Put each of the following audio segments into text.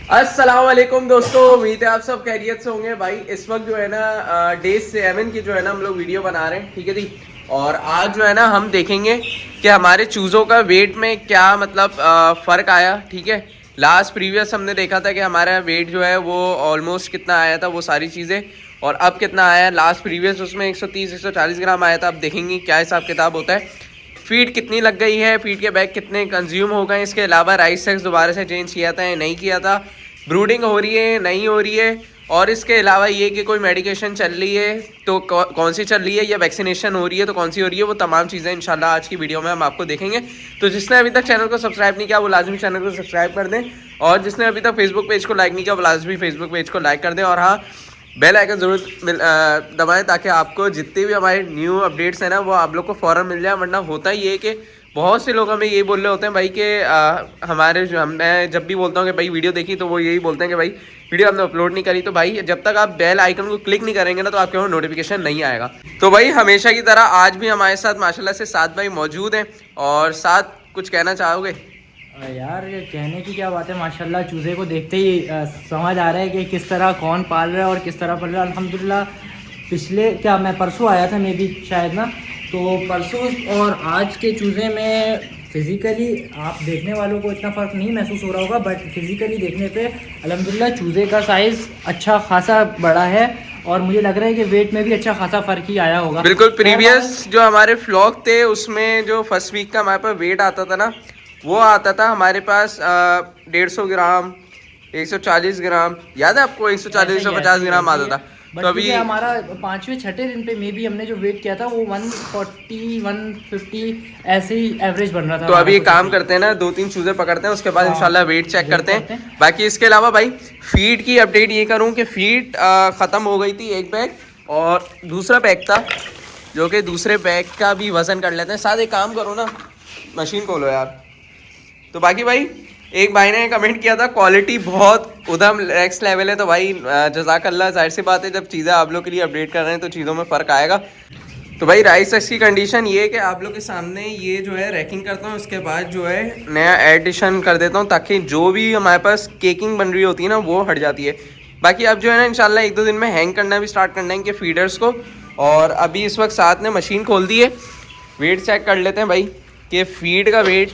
अस्सलाम वालेकुम दोस्तों, उम्मीद है आप सब खैरियत से होंगे। भाई इस वक्त जो है ना डे 7 की जो है ना हम लोग वीडियो बना रहे हैं, ठीक है जी। और आज जो है ना हम देखेंगे कि हमारे चूज़ों का वेट में क्या मतलब फ़र्क आया, ठीक है। लास्ट प्रीवियस हमने देखा था कि हमारा वेट जो है वो ऑलमोस्ट कितना आया था, वो सारी चीज़ें, और अब कितना आया। लास्ट प्रीवियस उसमें 130-140 ग्राम आया था। अब देखेंगे क्या हिसाब किताब होता है। फीड कितनी लग गई है, फीड के बैग कितने कंज्यूम हो गए, इसके अलावा राइस सेक्स दोबारा से चेंज किया था या नहीं किया था, ब्रूडिंग हो रही है नहीं हो रही है, और इसके अलावा ये कि कोई मेडिकेशन चल रही है तो कौन सी चल रही है, या वैक्सीनेशन हो रही है तो कौन सी हो रही है, वो तमाम चीज़ें इंशाल्लाह आज की वीडियो में हम आपको देखेंगे। तो जिसने अभी तक चैनल को सब्सक्राइब नहीं किया वो लाजमी चैनल को सब्सक्राइब कर दें, और जिसने अभी तक फेसबुक पेज को लाइक नहीं किया वो लाजमी फेसबुक पेज को लाइक कर दें, और हाँ बेल आइकन ज़रूर दबाएं ताकि आपको जितने भी हमारे न्यू अपडेट्स हैं ना वो आप लोग को फ़ौरन मिल जाए। वरना होता ही है कि बहुत से लोग हमें ये बोल रहे होते हैं भाई कि हमारे जो मैं जब भी बोलता हूँ कि भाई वीडियो देखी तो वो यही बोलते हैं कि भाई वीडियो आपने अपलोड नहीं करी। तो भाई जब तक आप बेल आइकन को क्लिक नहीं करेंगे ना तो आपके वहाँ नोटिफिकेशन नहीं आएगा। तो भाई हमेशा की तरह आज भी हमारे साथ माशाल्लाह से सात भाई मौजूद हैं, और साथ कुछ कहना चाहोगे? यार ये कहने की क्या बात है, माशाल्लाह चूज़े को देखते ही समझ आ रहा है कि किस तरह कौन पाल रहा है और किस तरह पाल रहा है। अल्हम्दुलिल्लाह पिछले मैं परसों आया था, मैं भी शायद ना, तो परसों और आज के चूज़े में फिज़िकली आप देखने वालों को इतना फ़र्क नहीं महसूस हो रहा होगा, बट फिज़िकली देखने पे अल्हम्दुलिल्लाह चूज़े का साइज़ अच्छा खासा बड़ा है, और मुझे लग रहा है कि वेट में भी अच्छा खासा फ़र्क ही आया होगा। बिल्कुल। प्रीवियस जो हमारे फ्लॉग थे उसमें जो फर्स्ट वीक का हमारे पास वेट आता था ना वो आता था हमारे पास 150 ग्राम, 140 ग्राम, याद है आपको? 140-150 ग्राम आता था। बट तो अभी हमारा 5वें-6ठे दिन पे मे भी हमने जो वेट किया था वो 140-150 ऐसे ही एवरेज बन रहा था। तो अभी एक काम करते हैं ना, 2-3 चूजे पकड़ते हैं, उसके बाद इंशाल्लाह वेट चेक करते हैं। बाकी इसके अलावा भाई फीड की अपडेट ये करूं कि फीड ख़त्म हो गई थी एक बैग, और दूसरा बैग था जो कि दूसरे बैग का भी वज़न कर लेते हैं। साथ एक काम करो ना, मशीन खोलो यार। तो बाकी भाई एक भाई ने कमेंट किया था क्वालिटी बहुत उधम नेक्स्ट लेवल है, तो भाई जज़ाकल्लाह। जाहिर सी बात है जब चीज़ें आप लोग के लिए अपडेट कर रहे हैं तो चीज़ों में फ़र्क आएगा। तो भाई राइस सेक्स की कंडीशन ये है कि आप लोग के सामने ये जो है रैकिंग करता हूँ, उसके बाद जो है नया एडिशन कर देता हूँ ताकि जो भी हमारे पास केकिंग बन रही होती है ना वो हट जाती है। बाकी अब जो है ना इंशाल्लाह 1-2 दिन में हैंग करना भी स्टार्ट करना है इनके फीडर्स को। और अभी इस वक्त साथ ने मशीन खोल दी है, वेट चेक कर लेते हैं भाई कि फीड का वेट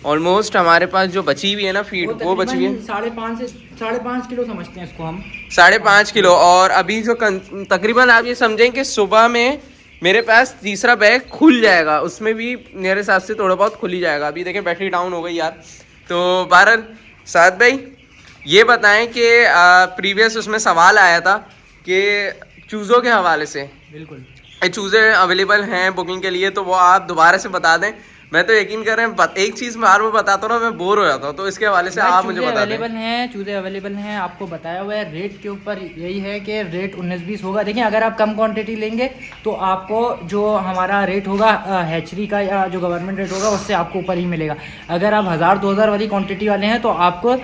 ऑलमोस्ट हमारे पास जो बची हुई है ना फीड वो बची हुई है 5.5 किलो समझते हैं इसको हम, 5.5 किलो। और अभी जो तकरीबन आप ये समझें कि सुबह में मेरे पास तीसरा बैग खुल जाएगा, उसमें भी मेरे हिसाब से थोड़ा बहुत खुल ही जाएगा। अभी देखें बैटरी डाउन हो गई यार। तो बहरहाल साद भाई ये बताएं कि प्रीवियस उसमें सवाल आया था कि चूज़ों के हवाले से बिल्कुल चूज़े अवेलेबल हैं बुकिंग के लिए, तो वो आप दोबारा से बता दें। मैं तो यकीन कर रहे हैं एक चीज़ बार बार बताता हूँ ना मैं बोर हो जाता हूँ, तो इसके हवाले से आप मुझे बता दें। चूज़े अवेलेबल हैं, आपको बताया हुआ है। रेट के ऊपर यही है कि रेट 19-20 होगा। देखिए अगर आप कम क्वांटिटी लेंगे तो आपको जो हमारा रेट होगा हैचरी का या जो गवर्नमेंट रेट होगा उससे आपको ऊपर ही मिलेगा। अगर आप 1000-2000 वाली क्वान्टिटी वाले हैं तो आपको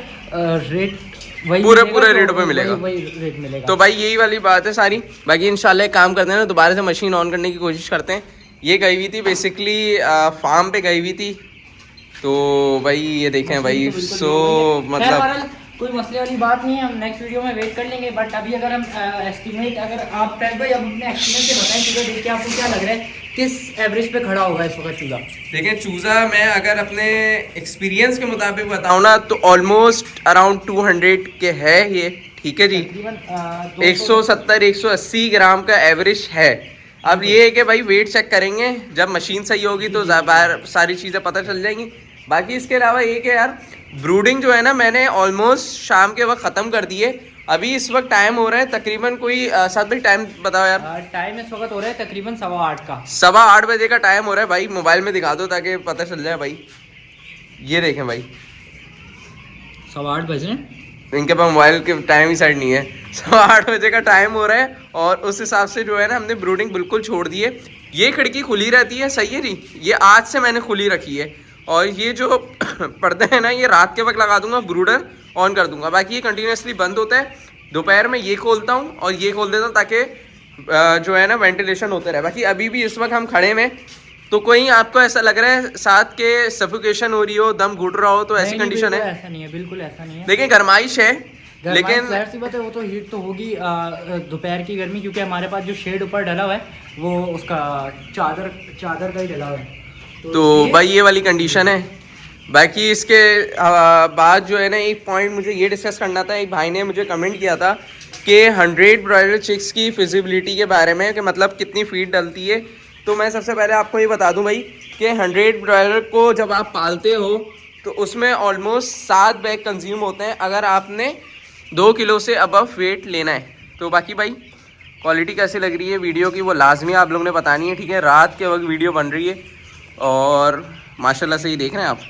रेट वही पूरे रेटों पे मिलेगा, वही रेट मिलेगा। तो भाई यही वाली बात है सारी। बाकी इंशाल्लाह एक काम करते हैं ना, दोबारा से मशीन ऑन करने की कोशिश करते हैं। ये गई हुई थी बेसिकली फार्म पे गई हुई थी, तो भाई ये देखें भाई। सो मतलब कोई मसले वाली बात नहीं है, हम नेक्स्ट वीडियो में वेट कर लेंगे। बट अभी अगर हम एस्टिमेट, अगर आप भाई अब अपने एस्टिमेट से बताएं चूज़ा देख के आपको क्या लग रहा है, किस एवरेज पे खड़ा होगा इस वक्त चूज़ा? देखिए चूज़ा मैं अगर अपने एक्सपीरियंस के मुताबिक बताऊँ ना तो ऑलमोस्ट अराउंड 200 के है ये, ठीक है जी। 170-180 ग्राम का एवरेज है। अब ये है कि भाई वेट चेक करेंगे जब मशीन सही होगी तो सारी चीज़ें पता चल जाएंगी। बाकी इसके अलावा ये कि यार ब्रूडिंग जो है ना मैंने ऑलमोस्ट शाम के वक्त ख़त्म कर दी है। अभी इस वक्त टाइम हो रहा है तकरीबन कोई साथ भाई टाइम बताओ यार। टाइम इस वक्त हो रहा है तकरीबन 8:15 का, 8:15 बजे का टाइम हो रहा है भाई। मोबाइल में दिखा दो ताकि पता चल जाए भाई। ये देखें भाई 8:15 बजे, इनके पास मोबाइल के टाइम ही साइड नहीं है। 8:15 बजे का टाइम हो रहा है, और उस हिसाब से जो है ना हमने ब्रूडिंग बिल्कुल छोड़ दी है। ये खिड़की खुली रहती है, सही है जी, ये आज से मैंने खुली रखी है। और ये जो पर्दे हैं ना ये रात के वक्त लगा दूंगा, ब्रूडर ऑन कर दूंगा। बाकी ये कंटिन्यूसली बंद होता है। दोपहर में ये खोलता हूँ और ये खोल देता हूँ ताकि जो है ना वेंटिलेशन होते रहे। बाकी अभी भी इस वक्त हम खड़े में तो कोई आपको ऐसा लग रहा है साथ के सफोकेशन हो रही हो, दम घुट रहा हो, तो ऐसी कंडीशन है? ऐसा नहीं है, बिल्कुल ऐसा नहीं है। देखिए गरमाइश है, लेकिन जाहिर सी बात है वो तो हीट तो होगी दोपहर की गर्मी, क्योंकि हमारे पास जो शेड ऊपर डला हुआ है वो उसका चादर का ही डला हुआ है। तो भाई ये वाली कंडीशन है। बाकी इसके बाद जो है ना, एक पॉइंट मुझे ये डिस्कस करना था। एक भाई ने मुझे कमेंट किया था कि 100 ब्रॉयलर चिक्स की फिजिबिलिटी के बारे में, कि मतलब कितनी फीड डलती है। तो मैं सबसे पहले आपको ये बता दूं भाई कि 100 ब्रॉयलर को जब आप पालते हो तो उसमें ऑलमोस्ट 7 बैग कंज्यूम होते हैं, अगर आपने 2 किलो से अबव वेट लेना है। तो बाकी भाई क्वालिटी कैसी लग रही है वीडियो की वो लाजमी आप लोगों ने बतानी है, ठीक है। रात के वक्त वीडियो बन रही है और माशाल्लाह से ही देख रहे हैं आप।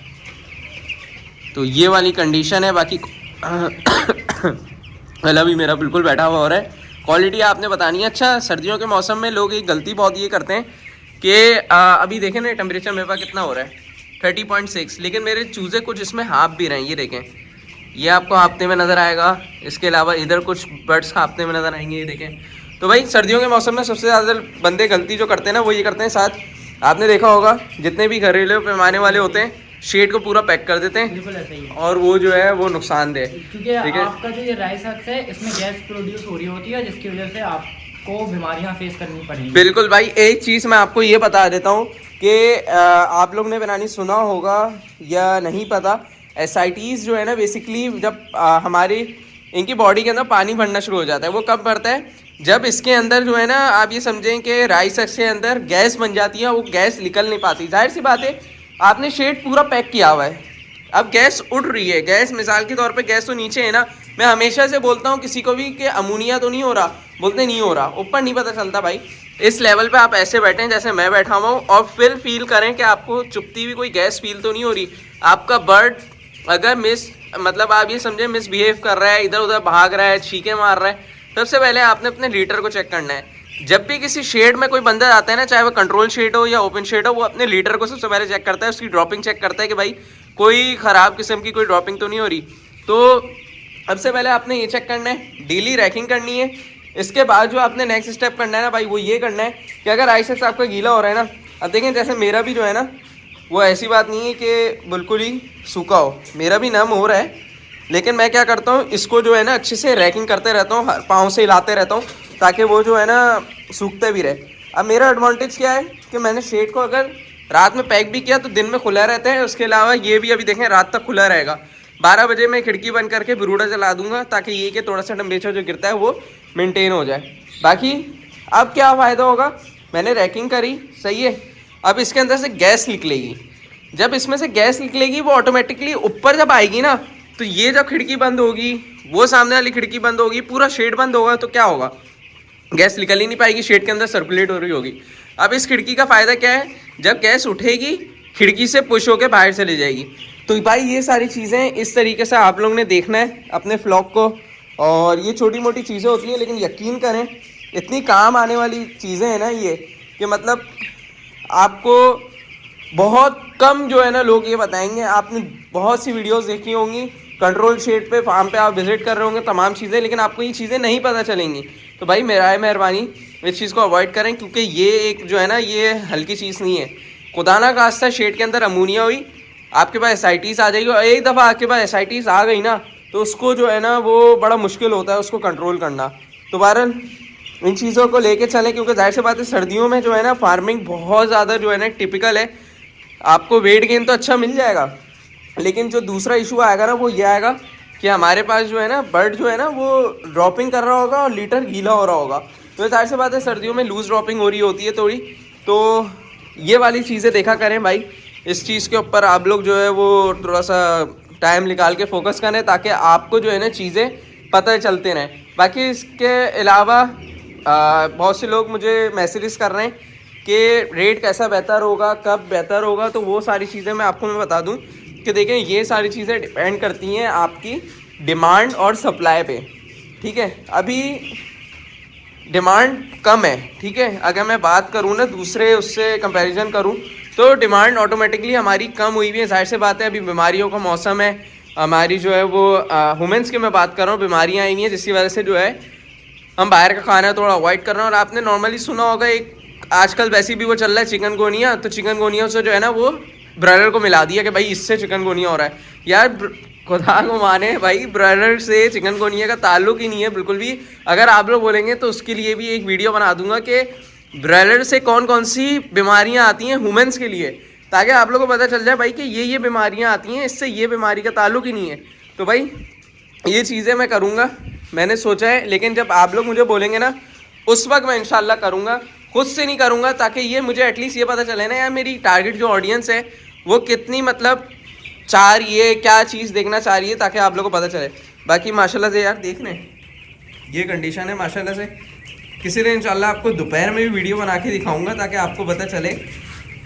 तो ये वाली कंडीशन है। बाकी गला भी मेरा बिल्कुल बैठा हुआ हो रहा है। क्वालिटी आपने बतानी है। अच्छा, सर्दियों के मौसम में लोग एक गलती बहुत ये करते हैं कि अभी देखें ना टेम्परेचर मेरे पास कितना हो रहा है 30.6, लेकिन मेरे चूज़े कुछ इसमें हाँप भी रहे हैं। ये देखें, ये आपको हाँपते में नज़र आएगा। इसके अलावा इधर कुछ बर्ड्स हाँपते में नज़र आएंगे, ये देखें। तो भाई सर्दियों के मौसम में सबसे ज़्यादा बंदे गलती जो करते हैं ना वो ये करते हैं, साथ आपने देखा होगा जितने भी घरेलू पैमाने वाले होते हैं शेड को पूरा पैक कर देते हैं, बिल्कुल ऐसा ही है। और वो जो है वो नुकसानदेह, क्योंकि ठीक है। आपका जो ये राइस हक्स है इसमें गैस प्रोड्यूस हो रही होती है, जिसकी वजह से आपको बीमारियां फेस करनी पड़ेंगी। बिल्कुल भाई, एक चीज़ मैं आपको ये बता देता हूँ कि आप लोग ने बनानी सुना होगा या नहीं पता, एसआईटीज़ जो है ना बेसिकली जब हमारी इनकी बॉडी के अंदर पानी भरना शुरू हो जाता है, वो कब भरता है? जब इसके अंदर जो है ना, आप ये समझें कि राइस हक्स के अंदर गैस बन जाती है, वो गैस निकल नहीं पाती। जाहिर सी बात है, आपने शेड पूरा पैक किया हुआ है, अब गैस उड़ रही है। गैस मिसाल के तौर पे गैस तो नीचे है ना। मैं हमेशा से बोलता हूँ किसी को भी कि अमोनिया तो नहीं हो रहा, बोलते नहीं हो रहा, ऊपर नहीं पता चलता भाई। इस लेवल पे आप ऐसे बैठें जैसे मैं बैठा हुआ हूँ, और फिर फील करें कि आपको चुपती हुई कोई गैस फील तो नहीं हो रही। आपका बर्ड अगर मतलब आप ये समझें मिसबिहेव कर रहा है, इधर उधर भाग रहा है, छींके मार रहा है, सबसे पहले आपने अपने लीटर को चेक करना है। जब भी किसी शेड में कोई बंदा आता है ना, चाहे वो कंट्रोल शेड हो या ओपन शेड हो, वो अपने लीटर को सबसे पहले चेक करता है, उसकी ड्रॉपिंग चेक करता है कि भाई कोई ख़राब किस्म की कोई ड्रॉपिंग तो नहीं हो रही। तो सबसे पहले आपने ये चेक करना है, डेली रैकिंग करनी है। इसके बाद जो आपने नेक्स्ट स्टेप करना है ना भाई, वो ये करना है कि अगर राइस हक्स आपका गीला हो रहा है ना, अब देखें जैसे मेरा भी जो है ना, वो ऐसी बात नहीं है कि बिल्कुल ही सूखा हो, मेरा भी नम हो रहा है, लेकिन मैं क्या करता हूँ, इसको जो है ना अच्छे से रैकिंग करते रहता हूँ, पाँव से हिलाते रहता हूँ, ताकि वो जो है ना सूखते भी रहे। अब मेरा एडवांटेज क्या है कि मैंने शेड को अगर रात में पैक भी किया तो दिन में खुला रहता है। उसके अलावा ये भी अभी देखें रात तक खुला रहेगा। 12 बजे मैं खिड़की बंद करके बरूडा जला दूंगा, ताकि ये कि थोड़ा सा टेम्परेचर जो गिरता है वो मेंटेन हो जाए। बाकी अब क्या फ़ायदा होगा, मैंने रैकिंग करी, सही है। अब इसके अंदर से गैस निकलेगी, जब इसमें से गैस निकलेगी वो ऑटोमेटिकली ऊपर जब आएगी ना, तो ये जब खिड़की बंद होगी, वो सामने वाली खिड़की बंद होगी, पूरा शेड बंद होगा, तो क्या होगा, गैस निकल ही नहीं पाएगी, शेड के अंदर सर्कुलेट हो रही होगी। अब इस खिड़की का फ़ायदा क्या है, जब गैस उठेगी खिड़की से पुश होकर बाहर चली जाएगी। तो भाई ये सारी चीज़ें इस तरीके से आप लोगों ने देखना है अपने फ्लॉक को। और ये छोटी मोटी चीज़ें होती हैं, लेकिन यकीन करें इतनी काम आने वाली चीज़ें हैं ना ये, कि मतलब आपको बहुत कम जो है ना लोग ये बताएंगे। आपने बहुत सी वीडियोस देखी होंगी कंट्रोल शेड पे, फार्म पे आप विजिट कर रहे होंगे तमाम चीज़ें, लेकिन आपको ये चीज़ें नहीं पता चलेंगी। तो भाई मेरा मेहरबानी इस चीज़ को अवॉइड करें, क्योंकि ये एक जो है ना ये हल्की चीज़ नहीं है। खुदा ना खास्ता शेड के अंदर अमोनिया हुई, आपके पास एसआईटीज़ आ जाएगी, और एक दफ़ा आपके पास एसआईटीज़ आ गई ना, तो उसको जो है ना वो बड़ा मुश्किल होता है उसको कंट्रोल करना। तो बहरहाल इन चीज़ों को लेके चलें, क्योंकि जाहिर सी बात है सर्दियों में जो है ना फार्मिंग बहुत ज़्यादा जो है ना टिपिकल है। आपको वेट गेन तो अच्छा मिल जाएगा, लेकिन जो दूसरा इशू आएगा ना वो ये आएगा कि हमारे पास जो है ना बर्ड जो है ना वो ड्रॉपिंग कर रहा होगा और लीटर गीला हो रहा होगा। तो जाहिर सी बात है सर्दियों में लूज़ ड्रॉपिंग हो रही होती है थोड़ी। तो ये वाली चीज़ें देखा करें भाई, इस चीज़ के ऊपर आप लोग जो है वो थोड़ा सा टाइम निकाल के फोकस करें, ताकि आपको जो है ना चीज़ें पता चलते रहें। बाकी इसके अलावा बहुत से लोग मुझे मैसेजेस कर रहे हैं कि रेट कैसा बेहतर होगा, कब बेहतर होगा, तो वो सारी चीज़ें मैं आपको बता दूं कि देखें ये सारी चीज़ें डिपेंड करती हैं आपकी डिमांड और सप्लाई पे, ठीक है। अभी डिमांड कम है, ठीक है। अगर मैं बात करूं ना दूसरे उससे कंपैरिजन करूं तो डिमांड ऑटोमेटिकली हमारी कम हुई हुई है। जाहिर सी बात है अभी बीमारियों का मौसम है, हमारी जो है वो वुमेंस की मैं बात कर रहा हूँ, बीमारियाँ आई हुई हैं, जिसकी वजह से जो है हम बाहर का खाना थोड़ा अवॉइड कर रहे हैं। और आपने नॉर्मली सुना होगा एक आजकल वैसे भी वो चल रहा है चिकनगोनिया, तो चिकनगोनिया से जो है ना वो ब्रॉयलर को मिला दिया कि भाई इससे चिकनगोनिया हो रहा है। यार खुदा को माने भाई, ब्रॉयलर से चिकनगोनिया का ताल्लुक ही नहीं है बिल्कुल भी। अगर आप लोग बोलेंगे तो उसके लिए भी एक वीडियो बना दूंगा कि ब्रॉयलर से कौन कौन सी बीमारियां आती हैं ह्यूमंस के लिए, ताकि आप लोगों को पता चल जाए भाई कि ये बीमारियां आती हैं, इससे ये बीमारी का ताल्लुक ही नहीं है। तो भाई ये चीज़ें मैं करूँगा, मैंने सोचा है, लेकिन जब आप लोग मुझे बोलेंगे ना उस वक्त मैं इंशाल्लाह करूँगा, खुद से नहीं करूँगा, ताकि ये मुझे एटलीस्ट ये पता चले ना यार मेरी टारगेट जो ऑडियंस है वो कितनी मतलब चाह रही है, क्या चीज़ देखना चाह रही है, ताकि आप लोगों को पता चले। बाकी माशाल्लाह से यार देख लें ये कंडीशन है माशाल्लाह से। किसी दिन इंशाल्लाह आपको दोपहर में भी वीडियो बना के दिखाऊंगा ताकि आपको पता चले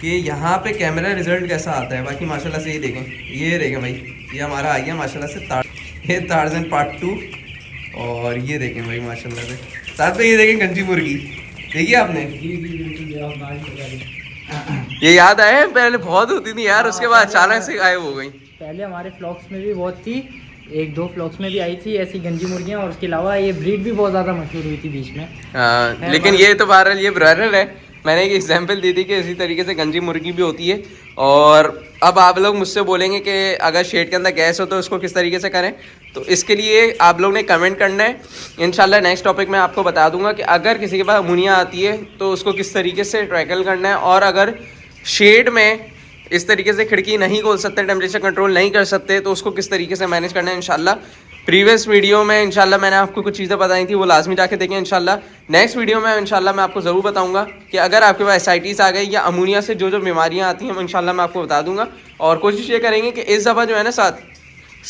कि यहाँ पे कैमरा रिजल्ट कैसा आता है। बाकी माशाल्लाह से ये देखें भाई, ये हमारा आ गया माशाल्लाह से ये टार्ज़न पार्ट 2। और ये देखें भाई माशाल्लाह से साथ में ये देखें गंजी मुर्गी, देखिए आपने, ये याद आया पहले बहुत होती थी यार, उसके बाद अचानक से गायब हो गई। पहले हमारे फ्लॉग्स में भी बहुत थी, 1-2 फ्लॉग्स में भी आई थी ऐसी गंजी मुर्गियाँ, और उसके अलावा ये ब्रीड भी बहुत ज़्यादा मशहूर हुई थी बीच में। हाँ, लेकिन ये तो बहरहाल ये ब्रॉयलर है। मैंने एक एग्जांपल दी थी कि इसी तरीके से गंजी मुर्गी भी होती है। और अब आप लोग मुझसे बोलेंगे कि अगर शेड के अंदर गैस हो तो उसको किस तरीके से करें, तो इसके लिए आप लोग ने कमेंट करना है। इंशाल्लाह नेक्स्ट टॉपिक में आपको बता दूंगा कि अगर किसी के पास अमोनिया आती है तो उसको किस तरीके से टैकल करना है, और अगर शेड में इस तरीके से खिड़की नहीं खोल सकते, टेम्परेचर कंट्रोल नहीं कर सकते, तो उसको किस तरीके से मैनेज करना है। इंशाल्लाह प्रीवियस वीडियो में इंशाल्लाह मैंने आपको कुछ चीज़ें बताई थी, वो लाजमी जाके देखें। इंशाल्लाह नेक्स्ट वीडियो में इंशाल्लाह मैं आपको ज़रूर बताऊंगा कि अगर आपके पास एसाइटिस आ गई या अमोनिया से जो बीमारियां आती हैं इंशाल्लाह मैं आपको बता दूंगा। और कोशिश ये करेंगे कि इस दफ़ा जो है ना साथ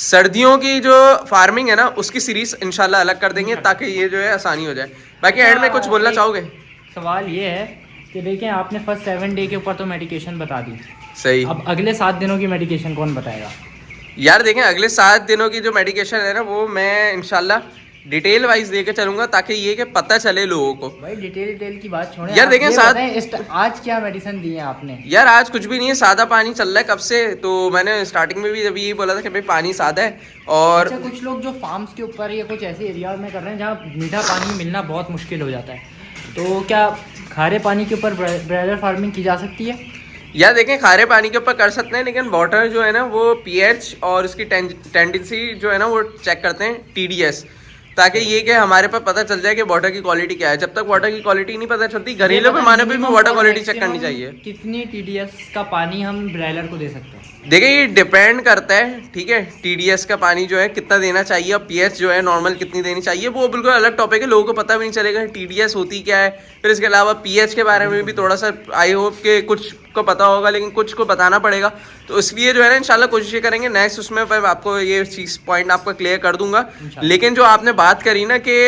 सर्दियों की जो फार्मिंग है ना उसकी सीरीज इंशाल्लाह अलग कर देंगे ताकि ये जो है आसानी हो जाए। बाकी एंड में कुछ बोलना चाहोगे? सवाल ये है कि देखें आपने फर्स्ट 7 डे के ऊपर तो मेडिकेशन बता दी, सही, अब अगले 7 दिनों की मेडिकेशन कौन बताएगा? यार देखें अगले 7 दिनों की जो मेडिकेशन है ना वो मैं इंशाल्लाह डिटेल वाइज लेके चलूंगा ताकि ये कि पता चले लोगों को। भाई डिटेल की बात छोड़ें, यार देखें आज क्या मेडिसिन दी है आपने? यार आज कुछ भी नहीं है, सादा पानी चल रहा है कब से, तो मैंने स्टार्टिंग में भी जब यही बोला था कि भाई पानी सादा है। और अच्छा, कुछ लोग जो फार्म्स के ऊपर या कुछ ऐसे एरिया में कर रहे हैं जहाँ मीठा पानी मिलना बहुत मुश्किल हो जाता है, तो क्या खारे पानी के ऊपर ब्रॉयलर फार्मिंग की जा सकती है? यार देखें खारे पानी के ऊपर कर सकते हैं, लेकिन वाटर जो है ना वो पीएच और उसकी टेंडेंसी जो है ना वो चेक करते हैं TDS, ताकि ये कि हमारे पास पता चल जाए कि वाटर की क्वालिटी क्या है। जब तक वाटर की क्वालिटी नहीं पता चलती घरेलू पैमाने पे भी वाटर क्वालिटी चेक करनी चाहिए। कितनी TDS का पानी हम ब्रॉयलर को दे सकते हैं? देखिए ये डिपेंड करता है, ठीक है, TDS का पानी जो है कितना देना चाहिए और पीएच जो है नॉर्मल कितनी देनी चाहिए, वो बिल्कुल अलग टॉपिक है, लोगों को पता भी नहीं चलेगा TDS होती क्या है। फिर इसके अलावा पीएच के बारे में भी थोड़ा सा आई होप कि कुछ को पता होगा, लेकिन कुछ को बताना पड़ेगा। तो इसलिए जो है ना इंशाल्लाह कोशिश ये करेंगे नेक्स्ट उसमें आपको ये चीज़ पॉइंट आपको क्लियर कर दूंगा। लेकिन जो आपने बात करी ना कि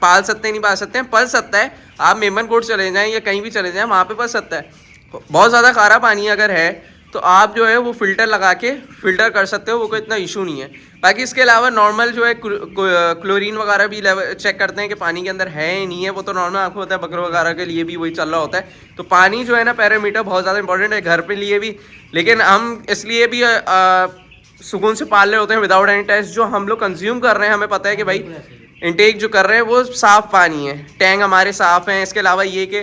पाल सकते नहीं पाल सकते हैं, पल सकता है। आप मेमन कोट चले जाएँ या कहीं भी चले जाएँ वहाँ पर पल सकता है। बहुत ज़्यादा खारा पानी अगर है तो आप जो है वो फ़िल्टर लगा के फ़िल्टर कर सकते हो, वो कोई इतना इशू नहीं है। बाकी इसके अलावा नॉर्मल जो है क्लोरीन वगैरह भी लेवल चेक करते हैं कि पानी के अंदर है ही नहीं है, वो तो नॉर्मल आपको होता है, बकरों वगैरह के लिए भी वही चल रहा होता है। तो पानी जो है ना पैरामीटर बहुत ज़्यादा इंपॉर्टेंट है घर पे लिए भी, लेकिन हम इसलिए भी सुकून से पाल रहे होते हैं विदाउट एनी टेस्ट। जो हम लोग कंज्यूम कर रहे हैं हमें पता है कि भाई इनटेक जो कर रहे हैं वो साफ़ पानी है, टैंक हमारे साफ़ हैं। इसके अलावा ये कि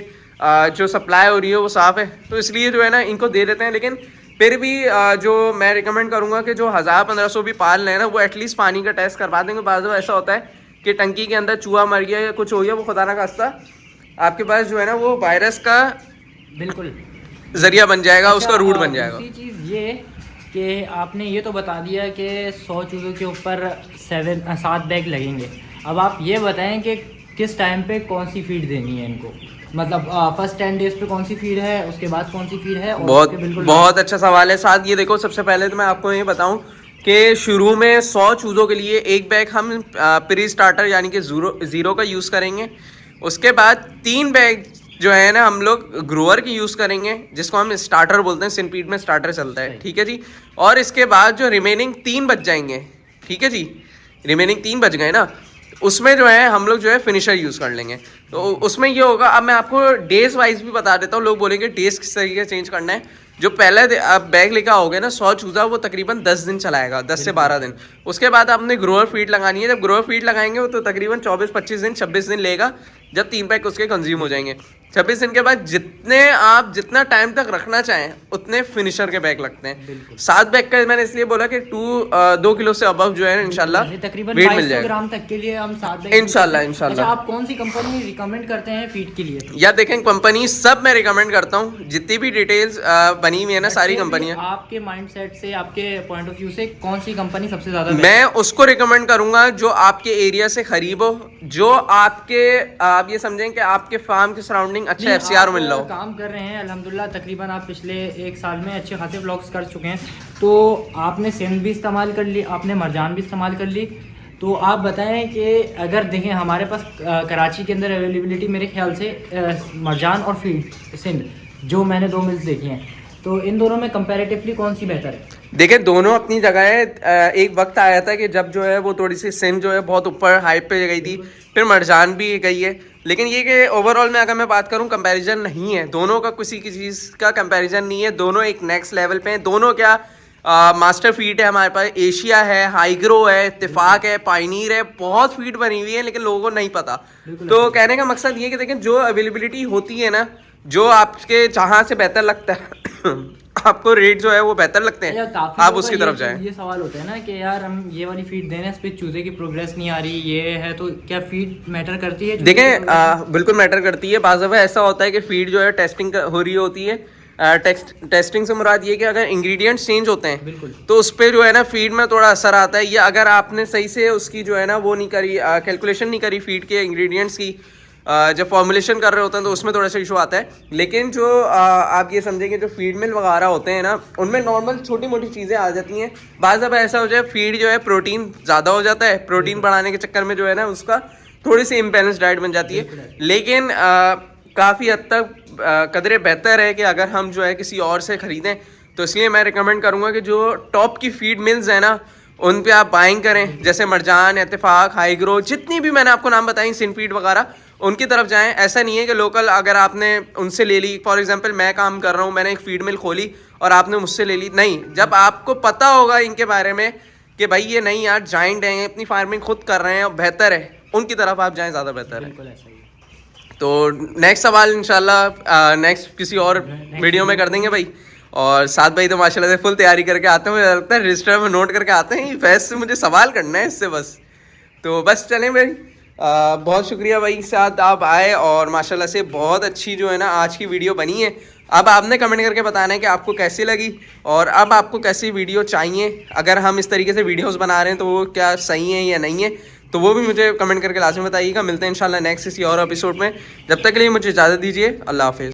जो सप्लाई हो रही है वो साफ़ है, तो इसलिए जो है ना इनको दे देते हैं। लेकिन फिर भी जो मैं रिकमेंड करूंगा कि जो 1000-1500 भी पाल रहे हैं ना वो एटलीस्ट पानी का टेस्ट करवा देंगे। बाद में ऐसा होता है कि टंकी के अंदर चूहा मर गया या कुछ हो गया, वो खुदा ना खास्ता आपके पास जो है ना वो वायरस का बिल्कुल जरिया बन जाएगा। अच्छा, उसका रूट बन जाएगा। दूसरी चीज़ ये कि आपने ये तो बता दिया कि 100 चूज़ों के ऊपर 7 बैग लगेंगे। अब आप ये बताएं कि किस टाइम पे कौन सी फीड देनी है इनको, मतलब फर्स्ट 10 डेज पे कौन सी फीड है, उसके बाद कौन सी फीड है? और बहुत अच्छा सवाल है साथ। ये देखो सबसे पहले तो मैं आपको ये बताऊं कि शुरू में 100 चूज़ों के लिए 1 बैग हम प्री स्टार्टर यानी कि ज़ीरो का यूज़ करेंगे। उसके बाद 3 बैग जो है ना हम लोग ग्रोअर की यूज़ करेंगे, जिसको हम स्टार्टर बोलते हैं, सिनपीड में स्टार्टर चलता है, ठीक है जी। और इसके बाद जो रिमेनिंग 3 बच जाएंगे, ठीक है जी, रिमेनिंग 3 बच गए ना, उसमें जो है हम लोग जो है फिनिशर यूज़ कर लेंगे। तो उसमें ये होगा, अब मैं आपको डेज वाइज भी बता देता हूँ। लोग बोलेंगे डेज किस तरीके से चेंज करना है। जो पहले आप बैग लेकर आओगे ना 100 चूज़ा, वो तकरीबन 10 दिन चलाएगा, 10 से 12 दिन। उसके बाद आपने ग्रोअर फीड लगानी है। जब ग्रोअर फीड लगाएंगे वो तो तकरीबन 24-25 दिन 26 दिन लेगा, जब 3 पैक उसके कंज्यूम हो जाएंगे। 26 दिन के बाद आप जितना टाइम तक रखना चाहें उतने फिनिशर के बैग लगते हैं। बिल्कुल। 7 बैग का मैंने इसलिए बोला कि 2 किलो से अबव जो है इंशाल्लाह तकरीबन वेट मिल 2200 जाएगा ग्राम तक के लिए हम 7 बैग इंशाल्लाह। अच्छा, आप कौन सी कंपनी रिकमेंड करते हैं फीड के लिए? या देखें कंपनी सब मैं रिकमेंड करता हूँ, जितनी भी डिटेल्स बनी हुई है ना सारी कंपनियां। आपके माइंडसेट से, आपके पॉइंट ऑफ व्यू से कौन सी कंपनी सबसे ज्यादा मैं उसको रिकमेंड करूंगा जो आपके एरिया से करीब हो, जो आप ये समझें कि आपके फार्म के सराउंडिंग अच्छा FCR मिल रहा हो। काम कर रहे हैं अल्हम्दुलिल्लाह, तकरीबन आप पिछले 1 साल में अच्छे खासे व्लॉग्स कर चुके हैं, तो आपने सिंध भी इस्तेमाल कर ली, आपने मरजान भी इस्तेमाल कर ली, तो आप बताएं कि अगर देखें हमारे पास कराची के अंदर अवेलेबिलिटी मेरे ख्याल से मरजान और फीड सिंध, जो मैंने 2 मिल्स देखी हैं, तो इन दोनों में कंपैरेटिवली कौन सी बेहतर है? देखिए दोनों अपनी जगह है। एक वक्त आया था कि जब जो है वो थोड़ी सी सिंध जो है बहुत ऊपर हाइप पे गई थी, फिर मरजान भी गई है, लेकिन ये कि ओवरऑल में अगर मैं बात करूं कंपैरिजन नहीं है दोनों का, किसी की चीज़ का कंपैरिजन नहीं है। दोनों एक नेक्स्ट लेवल पे हैं। दोनों क्या मास्टर फीड है हमारे पास, एशिया है, हाईग्रो है, इत्तेफाक है, पायनीर है, बहुत फीड बनी हुई है लेकिन लोगों को नहीं पता। तो कहने का मकसद ये कि देखें जो अवेलेबिलिटी होती है ना, जो आपके जहाँ से बेहतर लगता है आपको रेट जो है वो बेहतर लगते हैं, आप उसकी तरफ जाएं। ये सवाल होता है ना कि यार हम ये वाली फीड दे रहे हैं, इस पे चूजे की प्रोग्रेस नहीं आ रही, ये है, तो क्या फीड मैटर करती है? देखें बिल्कुल मैटर करती है। बाज़ दफ़ा ऐसा होता है कि फीड जो है टेस्टिंग हो रही होती है, टेस्टिंग से मुराद ये कि अगर इंग्रेडिएंट्स चेंज होते हैं बिल्कुल, तो उस पर जो है ना फीड में थोड़ा असर आता है। या अगर आपने सही से उसकी जो है ना वो नहीं करी, कैलकुलेशन नहीं करी फीड के इंग्रेडिएंट्स की, जब फॉर्मुलेशन कर रहे होते हैं तो उसमें थोड़ा सा इशू आता है। लेकिन जो आप ये समझेंगे जो फीड मिल वगैरह होते हैं ना, उनमें नॉर्मल छोटी मोटी चीज़ें आ जाती हैं। बाज़ दफ़ा ऐसा हो जाए फीड जो है प्रोटीन ज़्यादा हो जाता है, प्रोटीन बढ़ाने के चक्कर में जो है ना उसका थोड़ी सी इम्बैलेंस डाइट बन जाती है। लेकिन काफ़ी हद तक कदरे बेहतर है कि अगर हम जो है किसी और से ख़रीदें, तो इसलिए मैं रिकमेंड करूँगा कि जो टॉप की फीड मिल्स हैं ना उन पे आप बाइंग करें, जैसे मरजान, इत्तेफाक, हाईग्रो, जितनी भी मैंने आपको नाम बताई सिंध फीड वगैरह, उनकी तरफ जाएं। ऐसा नहीं है कि लोकल अगर आपने उनसे ले ली, फॉर एग्जांपल मैं काम कर रहा हूँ, मैंने एक फीड मिल खोली और आपने मुझसे ले ली, नहीं। जब आपको पता होगा इनके बारे में कि भाई ये नहीं यार जाइंट हैं, अपनी फार्मिंग खुद कर रहे हैं और बेहतर है, उनकी तरफ आप जाएँ, ज़्यादा बेहतर है। तो नेक्स्ट सवाल इंशाल्लाह नेक्स्ट किसी और वीडियो में कर देंगे भाई। और साथ भाई तो माशाल्लाह से फुल तैयारी करके आते हैं, मुझे लगता है रजिस्टर में नोट करके आते हैं, वैसे से मुझे सवाल करना है इससे बस। तो बस चलें भाई, बहुत शुक्रिया भाई साथ आप आए और माशाल्लाह से बहुत अच्छी जो है ना आज की वीडियो बनी है। अब आपने कमेंट करके बताना है कि आपको कैसी लगी और अब आपको कैसी वीडियो चाहिए। अगर हम इस तरीके से वीडियोस बना रहे हैं तो वो क्या सही है या नहीं है, तो वो भी मुझे कमेंट करके लाजमी बताइएगा। मिलते हैं इंशाल्लाह नेक्स्ट किसी और एपिसोड में, जब तक के लिए मुझे इजाज़त दीजिए। अल्लाह हाफिज़।